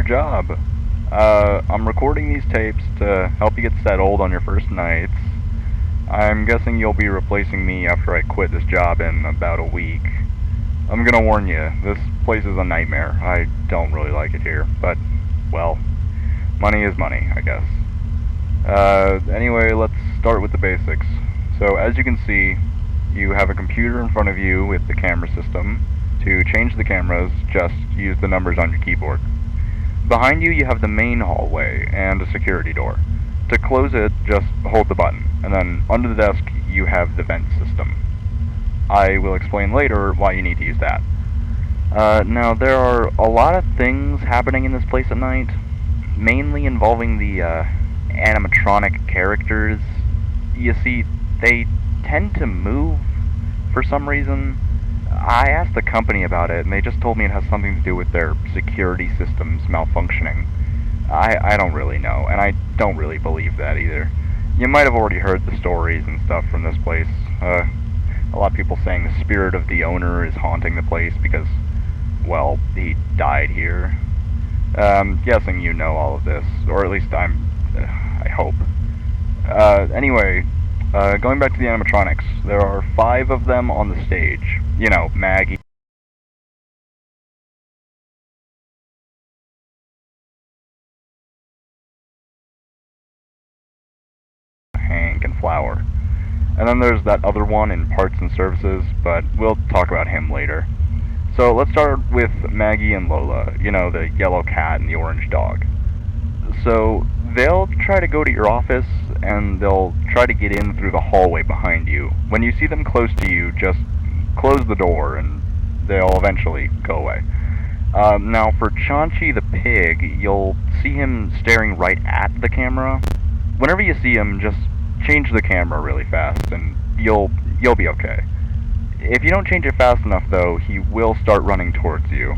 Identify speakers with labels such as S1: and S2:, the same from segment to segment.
S1: your job. I'm recording these tapes to help you get settled on your first nights. I'm guessing you'll be replacing me after I quit this job in about a week. I'm gonna warn you, this place is a nightmare. I don't really like it here, but, well, money is money, I guess. Anyway, let's start with the basics. So, as you can see, you have a computer in front of you with the camera system. To change the cameras, just use the numbers on your keyboard. Behind you have the main hallway and a security door. To close it, just hold the button, and then under the desk you have the vent system. I will explain later why you need to use that. Now, there are a lot of things happening in this place at night, mainly involving the animatronic characters. You see, they tend to move for some reason. I asked the company about it, and they just told me it has something to do with their security systems malfunctioning. I don't really know, and I don't really believe that either. You might have already heard the stories and stuff from this place. A lot of people saying the spirit of the owner is haunting the place because, well, he died here. Guessing you know all of this, or at least I hope. Anyway, going back to the animatronics, there are 5 of them on the stage. You know, Maggie, Hank, and Flower. And then there's that other one in parts and services, but we'll talk about him later. So let's start with Maggie and Lola, you know, the yellow cat and the orange dog. So they'll try to go to your office, and they'll try to get in through the hallway behind you. When you see them close to you, just close the door, and they'll eventually go away. Now, for Chaunchi the pig, you'll see him staring right at the camera. Whenever you see him, just change the camera really fast, and you'll be okay. If you don't change it fast enough, though, he will start running towards you.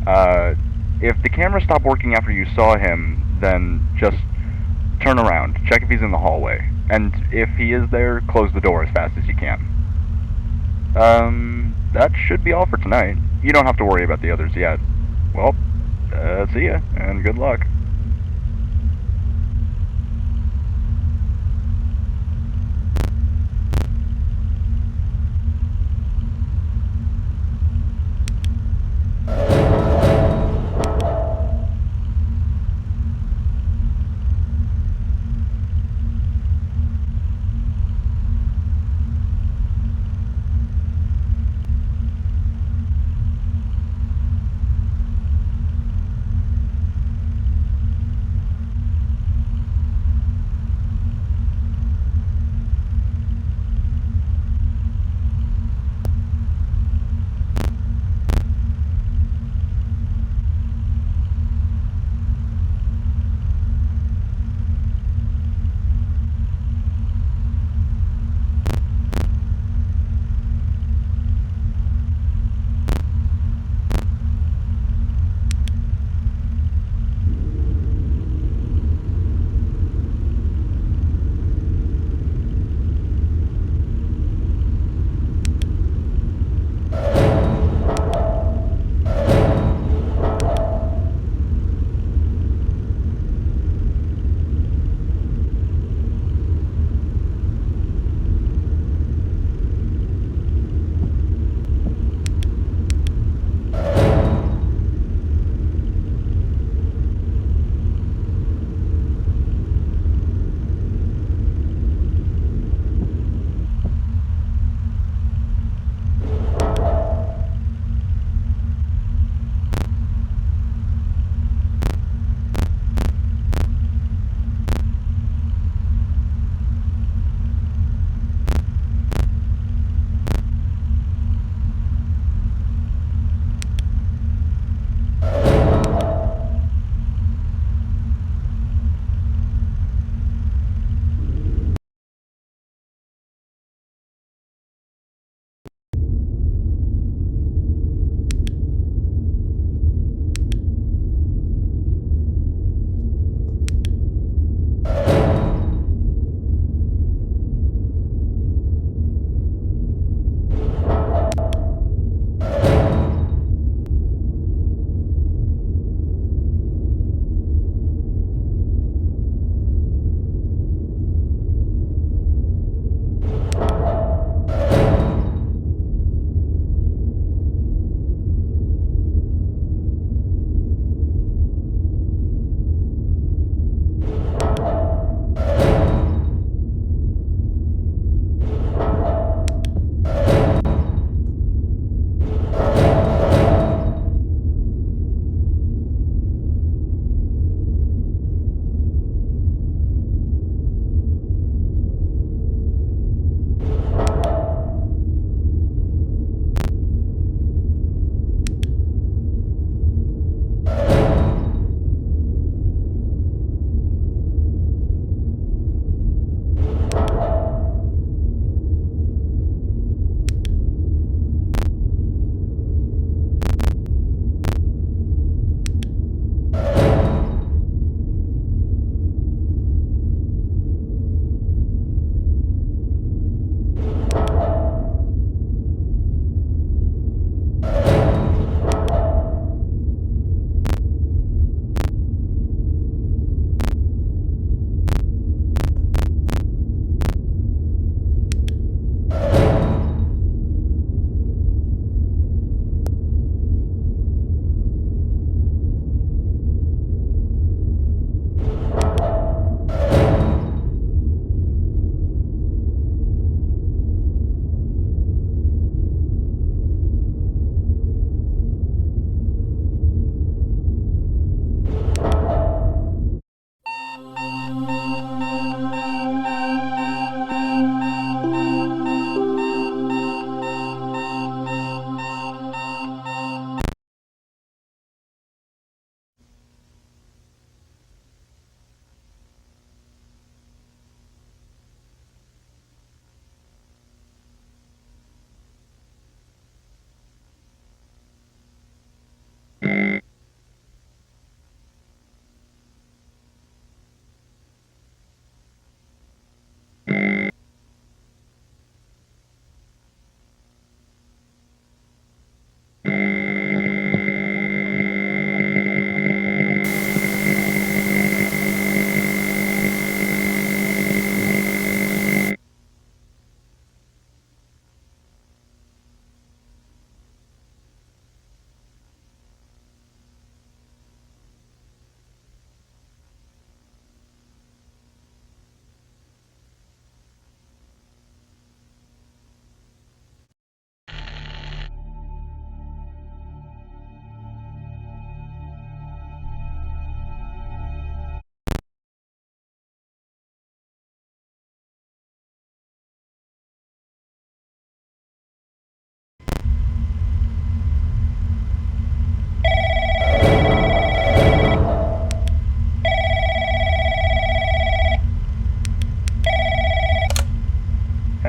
S1: If the camera stopped working after you saw him, then just turn around, check if he's in the hallway, and if he is there, close the door as fast as you can. That should be all for tonight. You don't have to worry about the others yet. Well, see ya, and good luck.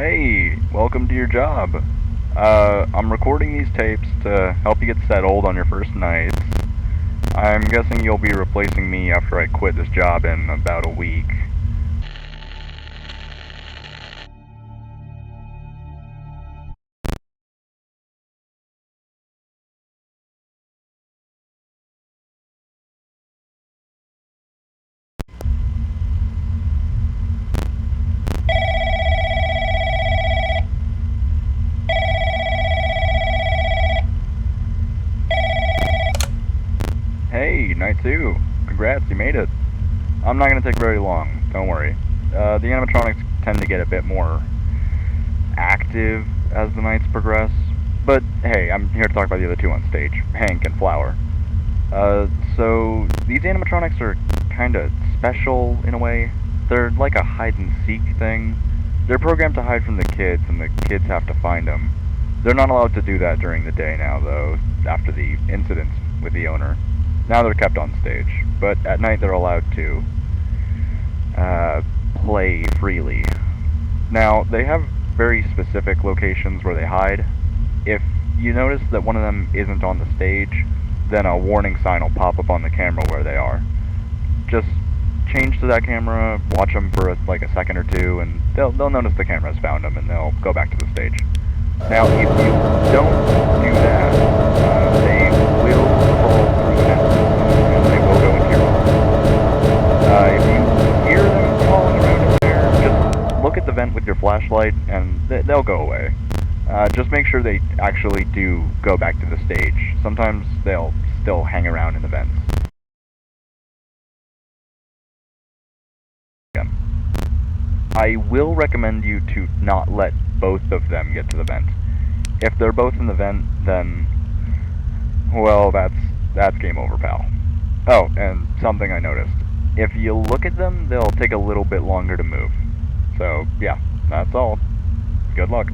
S1: Hey, welcome to your job. I'm recording these tapes to help you get settled on your first nights. I'm guessing you'll be replacing me after I quit this job in about a week. Hey, night two. Congrats, you made it. I'm not gonna take very long, don't worry. The animatronics tend to get a bit more active as the nights progress. But hey, I'm here to talk about the other two on stage, Hank and Flower. So these animatronics are kinda special in a way. They're like a hide and seek thing. They're programmed to hide from the kids, and the kids have to find them. They're not allowed to do that during the day now, though, after the incident with the owner. Now they're kept on stage, but at night they're allowed to play freely. Now, they have very specific locations where they hide. If you notice that one of them isn't on the stage, then a warning sign will pop up on the camera where they are. Just change to that camera, watch them for like a second or two, and they'll notice the camera's found them, and they'll go back to the stage. Now, if you don't do that, they will crawl through the net system, and they will go into your room. If you hear them crawling around in there, just look at the vent with your flashlight, and they'll go away. Just make sure they actually do go back to the stage. Sometimes they'll still hang around in the vents. I will recommend you to not let both of them get to the vent. If they're both in the vent, then, well, that's game over, pal. Oh, and something I noticed. If you look at them, they'll take a little bit longer to move. So, yeah, that's all. Good luck.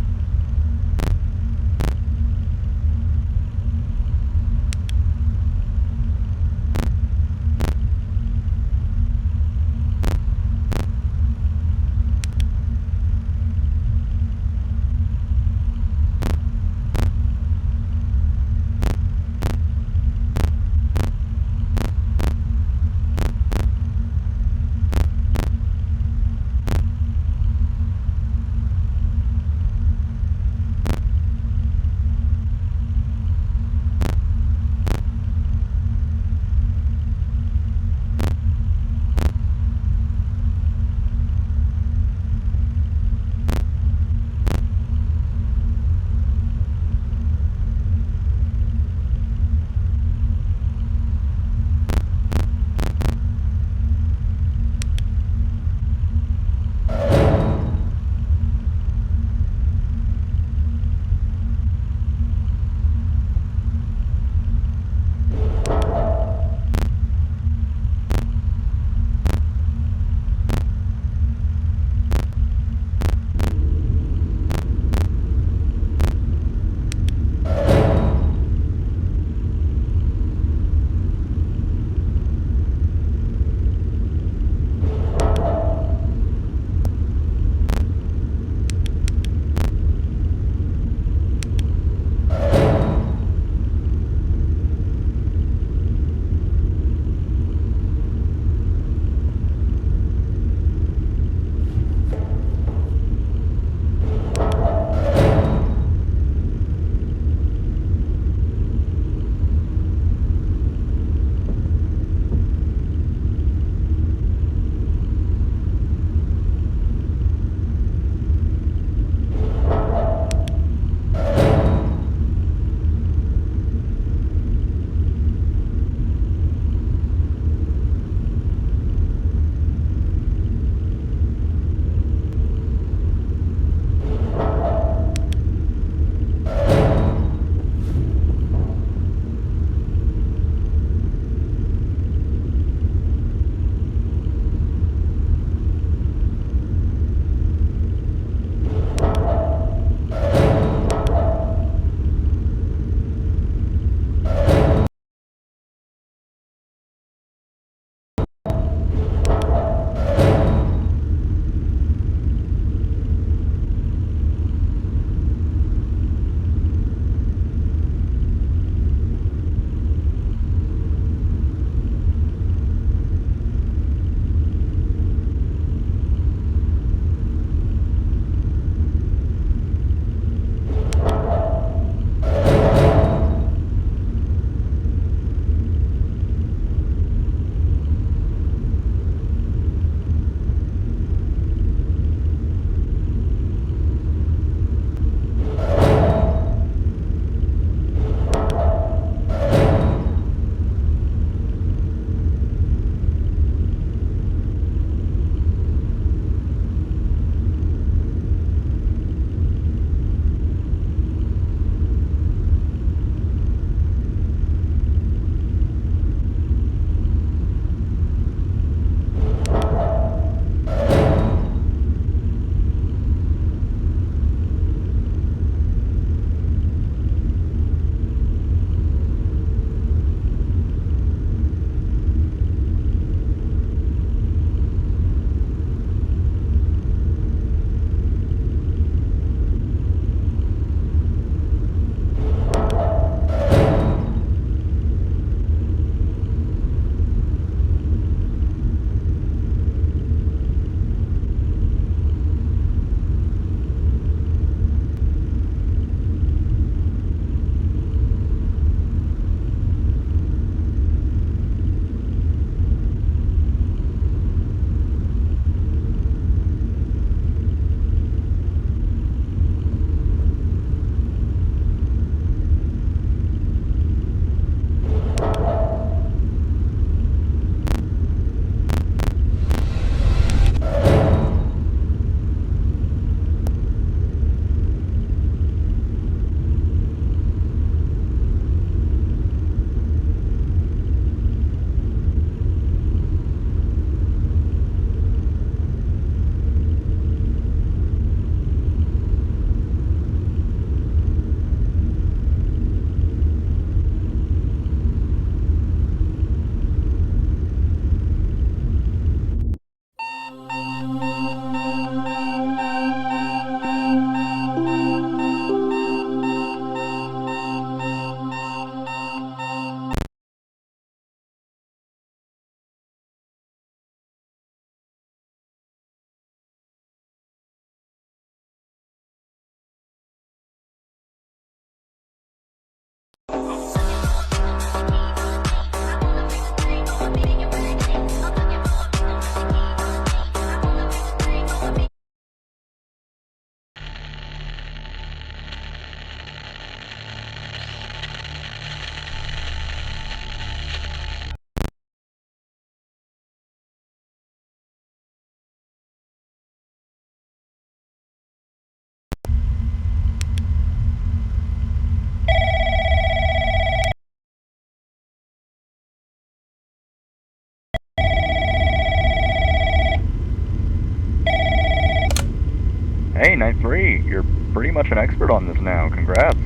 S1: Hey, Night 3, you're pretty much an expert on this now. Congrats.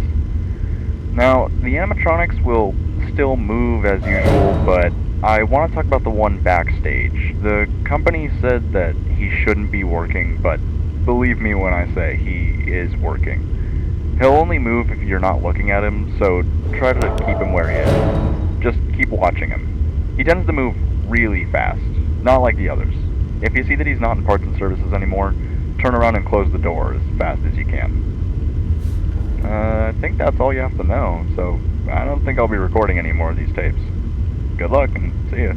S1: Now, the animatronics will still move as usual, but I want to talk about the one backstage. The company said that he shouldn't be working, but believe me when I say he is working. He'll only move if you're not looking at him, so try to keep him where he is. Just keep watching him. He tends to move really fast, not like the others. If you see that he's not in parts and services anymore, turn around and close the door as fast as you can. I think that's all you have to know, so I don't think I'll be recording any more of these tapes. Good luck, and see ya.